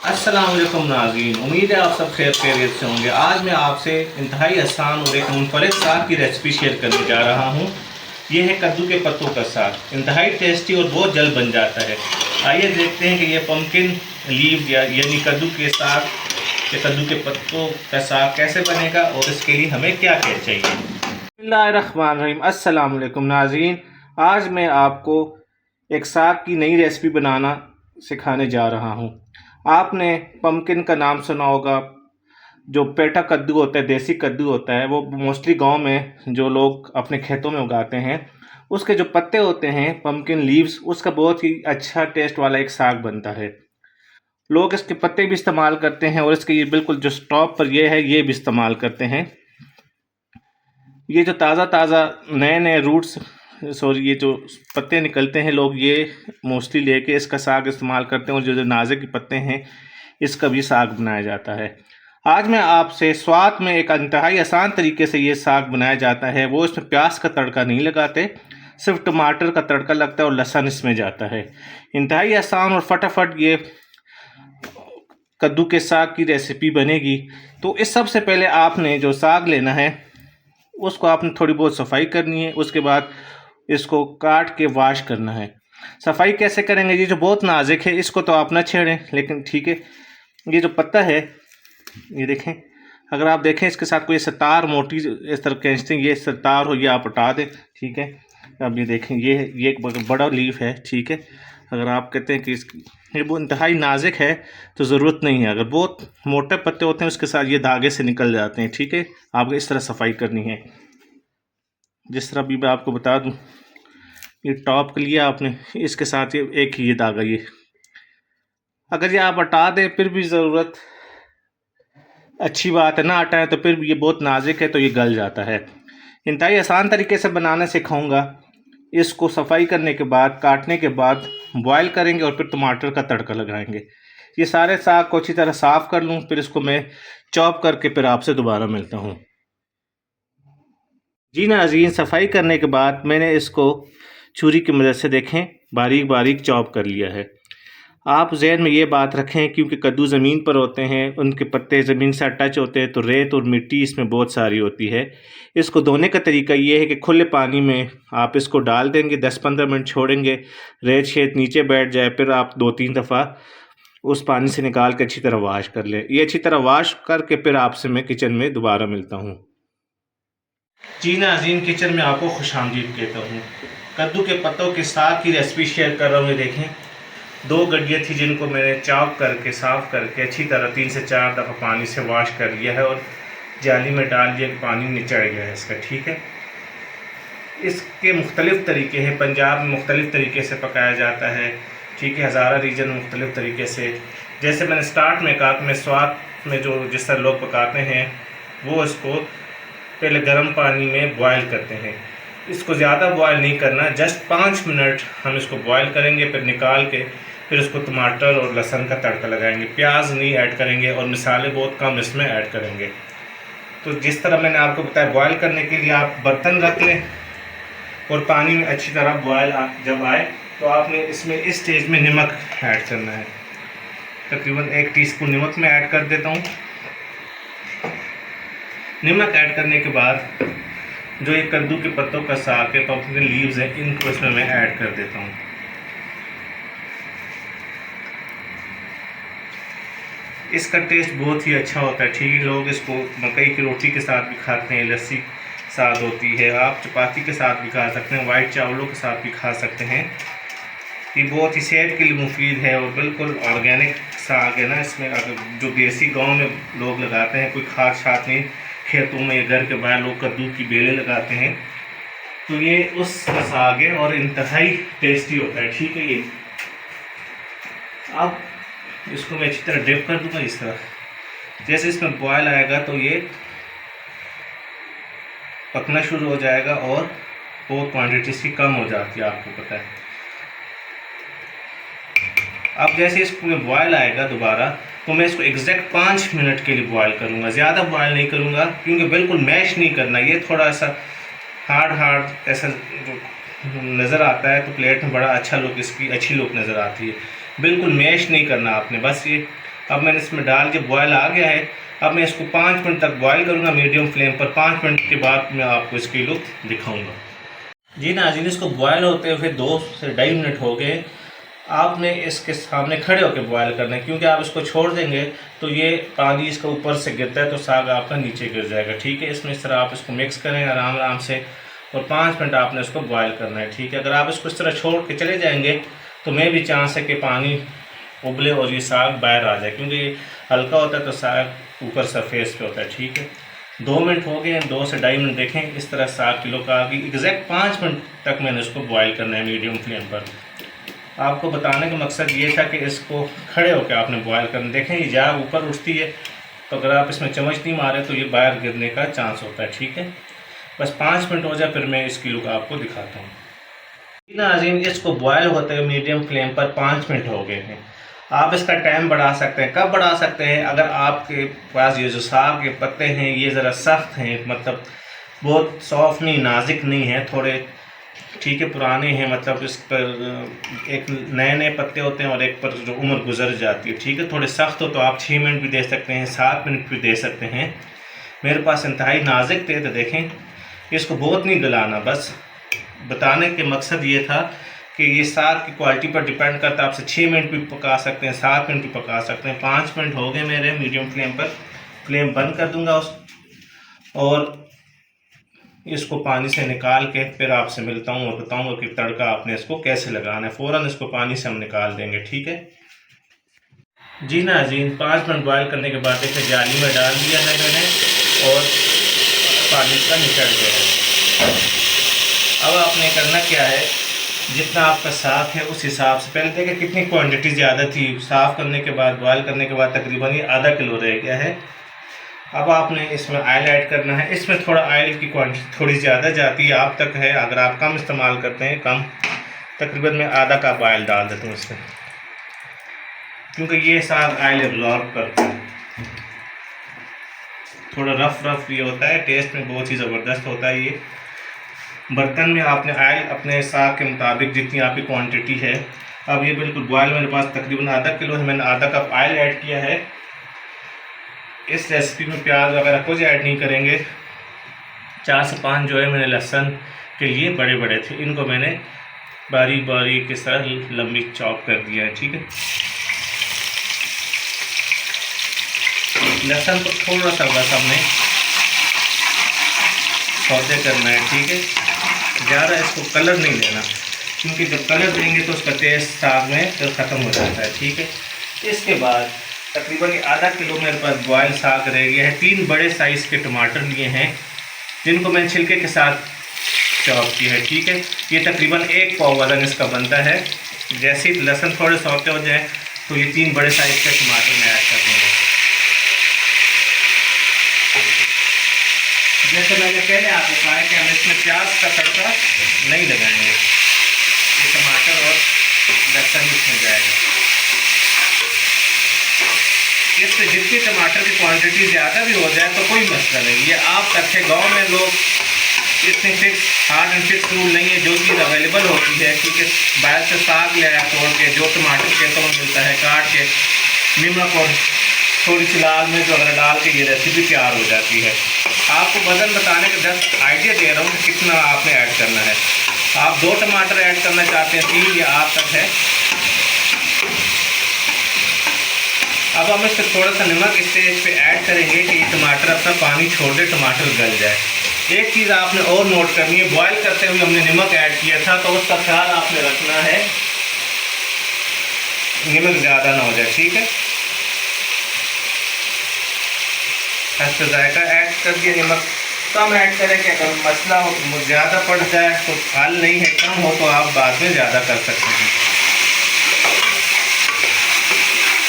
अस्सलाम वालेकुम नाज़रीन, उम्मीद है आप सब खैर खैरियत से होंगे। आज मैं आपसे इंतहाई आसान और एक मुनफरद साग की रेसिपी शेयर करने जा रहा हूँ। ये है कद्दू के पत्तों का साग। इंतहाई टेस्टी और बहुत जल्द बन जाता है। आइए देखते हैं कि ये पम्पकिन लीव यानी कद्दू के साग या कद्दू के पत्तों का साग कैसे बनेगा और इसके लिए हमें क्या क्या चाहिए। बिस्मिल्लाहिर्रहमानिर्रहीम। अस्सलाम वालेकुम नाज़रीन, आज मैं आपको एक साग की नई रेसिपी बनाना सिखाने जा रहा हूँ। आपने पम्पकिन का नाम सुना होगा। जो पेटा कद्दू होता है, देसी कद्दू होता है, वो मोस्टली गांव में जो लोग अपने खेतों में उगाते हैं। उसके जो पत्ते होते हैं, पम्पकिन लीव्स, उसका बहुत ही अच्छा टेस्ट वाला एक साग बनता है। लोग इसके पत्ते भी इस्तेमाल करते हैं और इसके ये बिल्कुल जो स्टॉप पर ये है, ये भी इस्तेमाल करते हैं। ये जो ताज़ा ताज़ा नए नए रूट्स, सॉरी, ये जो पत्ते निकलते हैं, लोग ये मोस्टली लेके इसका साग इस्तेमाल करते हैं। और जो जो नाज़ुक पत्ते हैं, इसका भी साग बनाया जाता है। आज मैं आपसे स्वाद में एक इंतहाई आसान तरीके से ये साग बनाया जाता है। वो इसमें प्याज का तड़का नहीं लगाते, सिर्फ टमाटर का तड़का लगता है और लहसुन इसमें जाता है। इंतहाई आसान और फटाफट ये कद्दू के साग की रेसिपी बनेगी। तो इस सबसे पहले आपने जो साग लेना है, उसको आपने थोड़ी बहुत सफाई करनी है। उसके बाद इसको काट के वॉश करना है। सफाई कैसे करेंगे? ये जो बहुत नाजुक है, इसको तो आप ना छेड़ें, लेकिन ठीक है, ये जो पत्ता है, ये देखें, अगर आप देखें इसके साथ कोई सतार मोटी इस तरह खींचते हैं, ये सतार हो, ये आप हटा दें, ठीक है। अब ये देखें, ये एक बड़ा लीफ है, ठीक है। अगर आप कहते हैं कि ये वो इंतहाई नाजुक है तो ज़रूरत नहीं है। अगर बहुत मोटे पत्ते होते हैं, उसके साथ ये धागे से निकल जाते हैं, ठीक है। आपको इस तरह सफाई करनी है। जिस तरह भी मैं आपको बता दूं, ये टॉप के लिए आपने इसके साथ ये एक ही ये धागा, ये अगर ये आप हटा दें फिर भी ज़रूरत अच्छी बात है, ना हटाएं तो फिर भी ये बहुत नाजुक है तो ये गल जाता है। इंतहाई आसान तरीके से बनाना सिखाऊंगा। इसको सफाई करने के बाद, काटने के बाद बॉयल करेंगे और फिर टमाटर का तड़का लगाएंगे। ये सारे साग को अच्छी तरह साफ़ कर लूँ, फिर इसको मैं चॉप करके फिर आपसे दोबारा मिलता हूँ। जी नाज़रीन, सफाई करने के बाद मैंने इसको छुरी की मदद से देखें बारीक बारीक चॉप कर लिया है। आप जहन में ये बात रखें, क्योंकि कद्दू ज़मीन पर होते हैं, उनके पत्ते ज़मीन से टच होते हैं, तो रेत और मिट्टी इसमें बहुत सारी होती है। इसको धोने का तरीका ये है कि खुले पानी में आप इसको डाल देंगे, 10-15 मिनट छोड़ेंगे, रेत शेत नीचे बैठ जाए, फिर आप 2-3 दफ़ा उस पानी से निकाल के अच्छी तरह वाश कर लें। ये अच्छी तरह वाश करके फिर आपसे मैं किचन में दोबारा मिलता हूँ। जी नाज़रीन, किचन में आपको खुशामदीद कहता हूँ। कद्दू के पत्तों के साग की रेसिपी शेयर कर रहा हूँ। ये देखें, 2 गड्डियाँ थी जिनको मैंने चॉप करके, साफ़ करके अच्छी तरह 3 से 4 दफ़ा पानी से वॉश कर लिया है और जाली में डाल दिया कि पानी निचड़ गया है इसका, ठीक है। इसके मुख्तलिफ़ तरीके हैं। पंजाब में मुख्तलिफ़ तरीके से पकाया जाता है, ठीक है। हज़ारा रीजन में मुख्तलिफ़ तरीके से। जैसे मैंने स्टार्ट में कहा, मैं स्वाद में जो जिस तरह लोग पकाते हैं, वो इसको पहले गर्म पानी में बॉयल करते हैं। इसको ज़्यादा बॉयल नहीं करना, जस्ट 5 मिनट हम इसको बॉयल करेंगे, फिर निकाल के फिर इसको टमाटर और लहसुन का तड़का लगाएंगे। प्याज नहीं ऐड करेंगे और मसाले बहुत कम इसमें ऐड करेंगे। तो जिस तरह मैंने आपको बताया, बॉयल करने के लिए आप बर्तन रख लें और पानी में अच्छी तरह बॉयल जब आए तो आपने इसमें इस स्टेज में नमक ऐड करना है। तकरीबन 1 टीस्पून नमक मैं ऐड कर देता हूँ। नमक ऐड करने के बाद जो ये कद्दू के पत्तों का साग है, पम्पकिन लीव्स हैं, इनको इसमें मैं ऐड कर देता हूँ। इसका टेस्ट बहुत ही अच्छा होता है, ठीक है। लोग इसको मकई की रोटी के साथ भी खाते हैं, लस्सी साथ होती है, आप चपाती के साथ भी खा सकते हैं, वाइट चावलों के साथ भी खा सकते हैं। ये बहुत ही सेहत के लिए मुफीद है और बिल्कुल ऑर्गेनिक साग है ना। इसमें अगर जो देसी गांव में लोग लगाते हैं, कोई खाद शाद नहीं, खेतों में घर के बाहर लोग कद्दू की बेलें लगाते हैं, तो ये उस साग है और इंतहाई टेस्टी होता है, ठीक है। ये अब इसको मैं अच्छी तरह डिप कर दूंगा इस तरह। जैसे इसमें बॉयल आएगा तो ये पकना शुरू हो जाएगा और बहुत क्वांटिटी इसकी कम हो जाती है, आपको पता है। अब जैसे इसमें बॉयल आएगा दोबारा, तो मैं इसको एग्जैक्ट 5 मिनट के लिए बॉयल करूँगा। ज़्यादा बॉयल नहीं करूँगा, क्योंकि बिल्कुल मैश नहीं करना। ये थोड़ा सा हार्ड ऐसा जो नज़र आता है तो प्लेट में बड़ा अच्छा लुक, इसकी अच्छी लुक नज़र आती है। बिल्कुल मैश नहीं करना आपने, बस ये अब मैंने इसमें डाल के बॉयल आ गया है। अब मैं इसको 5 मिनट तक बॉयल करूँगा मीडियम फ्लेम पर। 5 मिनट के बाद मैं आपको इसकी लुक दिखाऊँगा। जी नाज़रीन, इसको बॉयल होते हुए 2 से 2.5 मिनट हो गए। आपने इसके सामने खड़े होकर बॉयल करना है, क्योंकि आप इसको छोड़ देंगे तो ये पानी इसका ऊपर से गिरता है तो साग आपका नीचे गिर जाएगा। ठीक है, इसमें इस तरह आप इसको मिक्स करें आराम आराम से, और 5 मिनट आपने इसको बॉयल करना है। ठीक है, अगर आप इसको इस तरह छोड़ के चले जाएंगे तो मैं भी चांस है कि पानी उबले और ये साग बाहर आ जाए, क्योंकि ये हल्का होता है तो साग ऊपर सरफेस पे होता है। ठीक है, 2 मिनट हो गए हैं, 2 से 2.5 मिनट देखें इस तरह साग की लुक आ गई। एग्जैक्ट 5 मिनट तक मैंने इसको बॉयल करना है मीडियम फ्लेम पर। आपको बताने का मकसद ये था कि इसको खड़े होकर आपने बॉयल करना। देखें ये जाग ऊपर उठती है, तो अगर आप इसमें चम्मच नहीं मारे तो ये बाहर गिरने का चांस होता है। ठीक है, बस 5 मिनट हो जाए फिर मैं इसकी लुक आपको दिखाता हूँ। नाज़रीन, इसको बॉयल होते हुए मीडियम फ्लेम पर 5 मिनट हो गए हैं। आप इसका टाइम बढ़ा सकते हैं। कब बढ़ा सकते हैं? अगर आपके पास ये जो साग के पत्ते हैं ये ज़रा सख्त हैं, मतलब बहुत सॉफ्ट नहीं, नाजुक नहीं है, थोड़े ठीक है पुराने हैं, मतलब इस पर एक नए नए पत्ते होते हैं और एक पर जो उम्र गुजर जाती है। ठीक है, थोड़े सख्त हो तो आप 6 मिनट भी दे सकते हैं, 7 मिनट भी दे सकते हैं। मेरे पास इंतहाई नाजुक थे तो देखें इसको बहुत नहीं गलाना। बस बताने के मकसद ये था कि ये साग की क्वालिटी पर डिपेंड करता है। आपसे 6 मिनट भी पका सकते हैं, 7 मिनट भी पका सकते हैं। 5 मिनट हो गए मेरे मीडियम फ्लेम पर। फ्लेम बंद कर दूंगा और इसको पानी से निकाल के फिर आपसे मिलता हूँ और बताऊँगा कि तड़का आपने इसको कैसे लगाना है। फ़ौरन इसको पानी से हम निकाल देंगे। ठीक है जी नाज़रीन, 5 मिनट बॉयल करने के बाद इसे जाली में डाल दिया है मैंने और पानी का निकल गया है। अब आपने करना क्या है, जितना आपका साग है उस हिसाब से, पहले देखें कितनी क्वांटिटी ज़्यादा थी। साफ़ करने के बाद बॉयल करने के बाद तकरीबन ये आधा किलो रह गया है। अब आपने इसमें ऑयल ऐड करना है। इसमें थोड़ा ऑयल की क्वांटिटी थोड़ी ज़्यादा जाती है, आप तक है। अगर आप कम इस्तेमाल करते हैं, कम, तकरीबन मैं आधा कप ऑयल डाल देता हूँ इसमें, क्योंकि ये साग ऑयल एब्जॉर्ब करता है। थोड़ा रफ ये होता है, टेस्ट में बहुत ही ज़बरदस्त होता है। ये बर्तन में आपने ऑयल अपने साग के मुताबिक जितनी आपकी क्वांटिटी है। अब ये बिल्कुल बॉयल मेरे पास तकरीबन आधा किलो है, मैंने आधा कप ऑयल ऐड किया है। इस रेसिपी में प्याज वगैरह कुछ ऐड नहीं करेंगे। 4 से 5 जो है मैंने लहसुन के लिए बड़े थे, इनको मैंने बारीक बारीक इस तरह लंबी चॉप कर दिया है। ठीक है, लहसुन को थोड़ा सा बस हमने सौते करना है। ठीक है, ज़्यादा इसको कलर नहीं देना, क्योंकि जब कलर देंगे तो उसका टेस्ट साग में तो ख़त्म हो जाता है। ठीक है, इसके बाद तकरीबन आधा किलो मेरे पास बॉयल साग रह गया है। 3 बड़े साइज़ के टमाटर लिए हैं, जिनको मैंने छिलके के साथ चॉप किया है। ठीक है, ये तकरीबन 1 पाव वज़न इसका बनता है। जैसे ही लहसुन थोड़े सौते हो जाए तो ये 3 बड़े साइज़ के टमाटर मैं ऐड कर दूँगा। जैसे मैंने पहले आपको कहा है कि हम इसमें प्याज का तड़का नहीं लगाएंगे, ये टमाटर और लहसुन इसमें जाएगा। इससे जितनी टमाटर की क्वांटिटी ज़्यादा भी हो जाए तो कोई मसला नहीं, ये आप तक है। गाँव में लोग इतनी fix hard and fix rule नहीं है, जो चीज़ अवेलेबल होती है। क्योंकि बाहर से साग ले आया तोड़ के, जो टमाटर खेतों में मिलता है, काट के नमक और थोड़ी सी लाल मिर्च वगैरह डाल के ये रेसिपी तैयार हो जाती है। आपको वज़न बताने का जस्ट आइडिया दे रहा हूँ कि कितना आपने ऐड करना है। आप 2 टमाटर ऐड करना चाहते हैं, 3 या आप तक है। अब हम इसमें थोड़ा सा नमक इस स्टेज पे ऐड करेंगे कि ये टमाटर अपना पानी छोड़ दे, टमाटर गल जाए। एक चीज़ आपने और नोट करनी है, बॉयल करते हुए हमने नमक ऐड किया था, तो उसका ख्याल आपने रखना है नमक ज़्यादा ना हो जाए। ठीक है, हल्का जायका ऐड कर दिया, नमक कम ऐड करें कि अगर मसला हो ज़्यादा पड़ जाए तो हल नहीं है, कम हो तो आप बाद में ज़्यादा कर सकते हैं।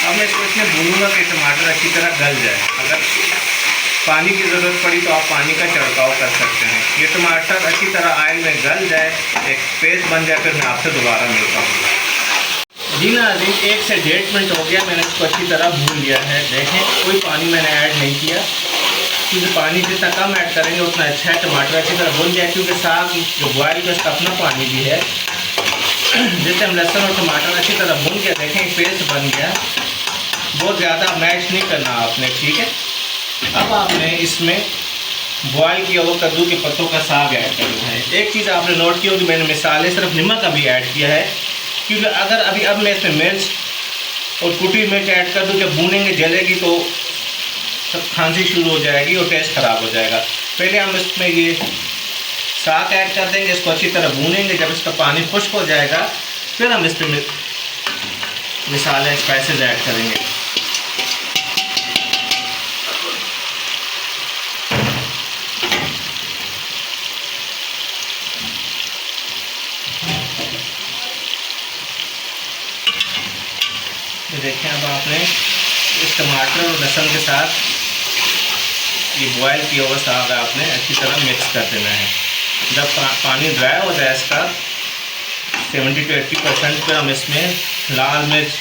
अब मैं इसको इसमें भूनूंगा कि टमाटर अच्छी तरह गल जाए। अगर पानी की ज़रूरत पड़ी तो आप पानी का छिड़काव कर सकते हैं। ये टमाटर अच्छी तरह ऑयल में गल जाए, एक पेस्ट बन जाए, फिर मैं आपसे दोबारा मिलता हूँ। जी नाज़रीन, 1 से 1.5 मिनट हो गया, मैंने इसको अच्छी तरह भून लिया है। देखें कोई पानी मैंने ऐड नहीं किया, क्योंकि पानी जितना कम ऐड करेंगे उतना अच्छा है। टमाटर अच्छी तरह भून गया, क्योंकि साग जो बॉयल का उसका अपना पानी भी है। जैसे हम लहसुन और टमाटर अच्छी तरह भून गया, देखें पेस्ट बन गया। बहुत ज़्यादा मैश नहीं करना आपने, ठीक है। अब आपने इसमें बॉयल किया हुआ कद्दू के पत्तों का साग ऐड करना है। एक चीज़ आपने नोट की होगी, मैंने मिसाले सिर्फ नमक अभी ऐड किया है, क्योंकि अगर अब मैं इसमें मिर्च और कुटी मिर्च ऐड कर दूँ, जब भूनेंगे जलेगी तो सब खांसी शुरू हो जाएगी और टेस्ट ख़राब हो जाएगा। पहले हम इसमें ये साग ऐड कर देंगे, इसको अच्छी तरह भूनेंगे। जब इसका पानी खुश्क हो जाएगा फिर हम इसमें मसाले स्पाइसेस ऐड करेंगे। ये देखें, अब आपने इस टमाटर और लहसुन के साथ ये बॉयल किया हुआ साग आपने अच्छी तरह मिक्स कर देना है। जब पानी ड्राई हो जाए इसका 70 to 80% पर हम इसमें लाल मिर्च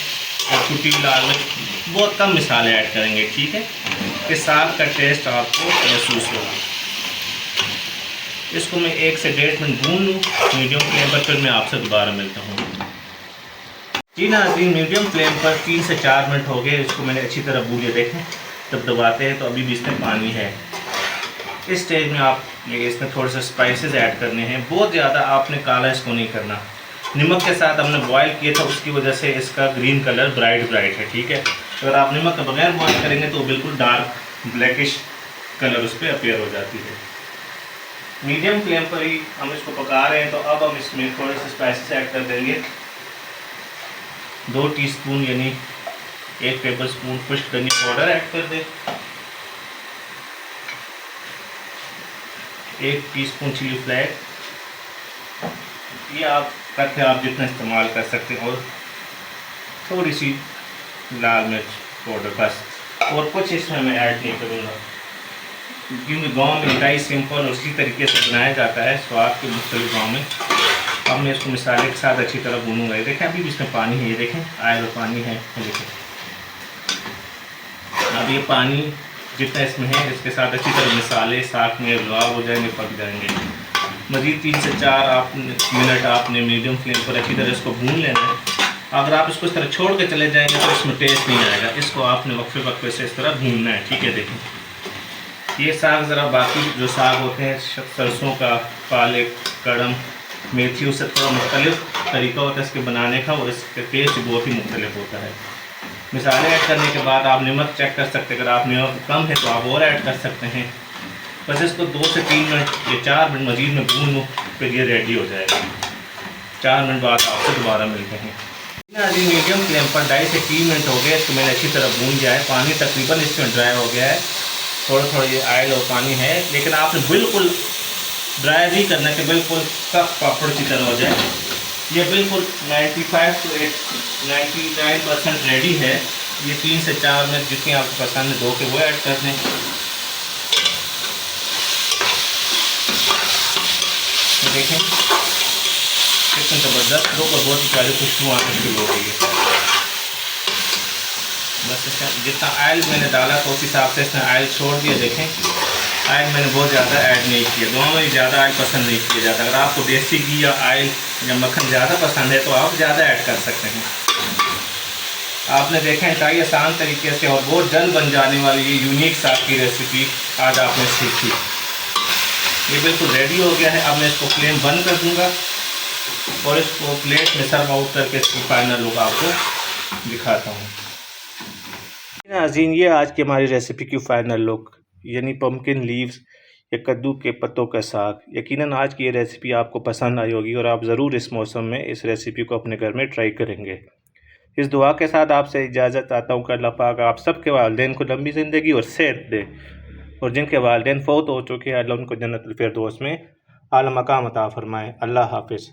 और कुटी लाल मिर्च बहुत कम मसाले ऐड करेंगे, ठीक है, कि साग का टेस्ट आपको महसूस होगा। इसको मैं 1 से 1.5 मिनट भून लूँ मीडियम फ्लेम पर, फिर मैं आपसे दोबारा मिलता हूँ। जी नाज़रीन, मीडियम फ्लेम पर 3 से 4 मिनट हो गए, इसको मैंने अच्छी तरह भून लिया। देखें, जब दबाते हैं तो अभी भी इसमें पानी है। इस स्टेज में आप इसमें थोड़े से स्पाइसेस ऐड करने हैं। बहुत ज़्यादा आपने काला इसको नहीं करना। नमक के साथ हमने बॉयल किया था, उसकी वजह से इसका ग्रीन कलर ब्राइट है, ठीक है। अगर आप नमक के बगैर बॉयल करेंगे तो बिल्कुल डार्क ब्लैकिश कलर उस पर अपीयर हो जाती है। मीडियम फ्लेम पर ही हम इसको पका रहे हैं, तो अब हम इसमें थोड़े से स्पाइसेस ऐड कर देंगे। 2 टीस्पून यानी 1 टेबल स्पून खुश्क धनिया पाउडर ऐड कर दें। 1 टीस्पून चिली फ्लेक्स, ये आप करके आप जितना इस्तेमाल कर सकते हैं, और थोड़ी सी लाल मिर्च पाउडर, बस। और कुछ इसमें मैं ऐड नहीं करूँगा, क्योंकि गांव में मिठाई सिंपल और उसी तरीके से बनाया जाता है स्वाद के मुख्तलिफ गाँव में। अब मैं इसको मसाले के साथ अच्छी तरह भूनूंगा। ये देखें, अभी भी इसमें पानी है, ये देखें आयल और पानी है, ये देखें। अब ये पानी जितना इसमें है इसके साथ अच्छी तरह मसाले साथ में लुआब हो जाएंगे, पक जाएंगे। मज़ीद 3 से 4 मिनट आपने मीडियम फ्लेम पर अच्छी तरह इसको भून लेना है। अगर आप इसको इस तरह छोड़ के चले जाएंगे तो इसमें टेस्ट नहीं आएगा। इसको आपने वक्फे वक्फे से इस तरह भूनना है, ठीक है। देखें, ये साग ज़रा बाकी जो साग होते हैं सरसों का, पालक, कड़म, मेथी, उससे थोड़ा मुख्तलिफ तरीका होता है इसके बनाने का, और इसका टेस्ट बहुत ही मुख्तलिफ होता है। मसाले ऐड करने के बाद आप नमक चेक कर सकते हैं, अगर आप नमक कम है तो आप और ऐड कर सकते हैं। बस इसको 2 से 3 मिनट या 4 मिनट मज़ीद में भून लो, फिर ये रेडी हो जाएगा। 4 मिनट बाद आपसे दोबारा मिलते हैं। अभी मीडियम फ्लेम पर 2.5 से 3 मिनट हो गए, इसको मैंने अच्छी तरह भून गया है। पानी तकरीबन इसमें ड्राई हो गया है, थोड़ा ये ऑयल और पानी है, लेकिन आपने बिल्कुल ड्राई नहीं करना कि बिल्कुल सख्त पापड़ की तरह हो जाए। ये बिल्कुल 95 to 99% रेडी है। ये 3 से 4 मिनट जितनी आपको पसंद है धो के वो ऐड कर दें। तो देखें कितनी ज़बरदस्त दो और बहुत ही प्यारी खुशबू आना शुरू हो गई है। बस इसका जितना ऑयल मैंने डाला तो उस हिसाब से इसने ऑयल छोड़ दिया। देखें, ऑयल मैंने बहुत ज़्यादा ऐड नहीं किया, दोनों में ज़्यादा ऑयल पसंद नहीं किया जाता। अगर आपको देसी घी या ऑयल या मक्खन ज़्यादा पसंद है तो आप ज़्यादा ऐड कर सकते हैं। आपने देखा इंतहाई आसान तरीके से और बहुत जल्द बन जाने वाली ये यूनिक साग की रेसिपी आज आपने सीखी। ये बिल्कुल रेडी हो गया है। अब मैं इसको फ्लेम बंद कर दूँगा और इसको प्लेट में सर्व आउट करके इसकी फाइनल लुक आपको दिखाता हूँ। नाज़रीन, ये आज की हमारी रेसिपी की फ़ाइनल लुक, यानी पम्पकिन लीव्स या कद्दू के पत्तों का साग। यकीनन आज की ये रेसिपी आपको पसंद आई होगी और आप ज़रूर इस मौसम में इस रेसिपी को अपने घर में ट्राई करेंगे। इस दुआ के साथ आपसे इजाज़त चाहता हूँ कि अल्लाह पाक आप सबके वालिदैन को लंबी ज़िंदगी और सेहत दे, और जिनके वालिदैन फ़ौत हो चुके हैं अल्लाह उनको जन्नतुल फिरदौस में आला मकाम अता फ़रमाए। अल्लाह हाफ़िज़।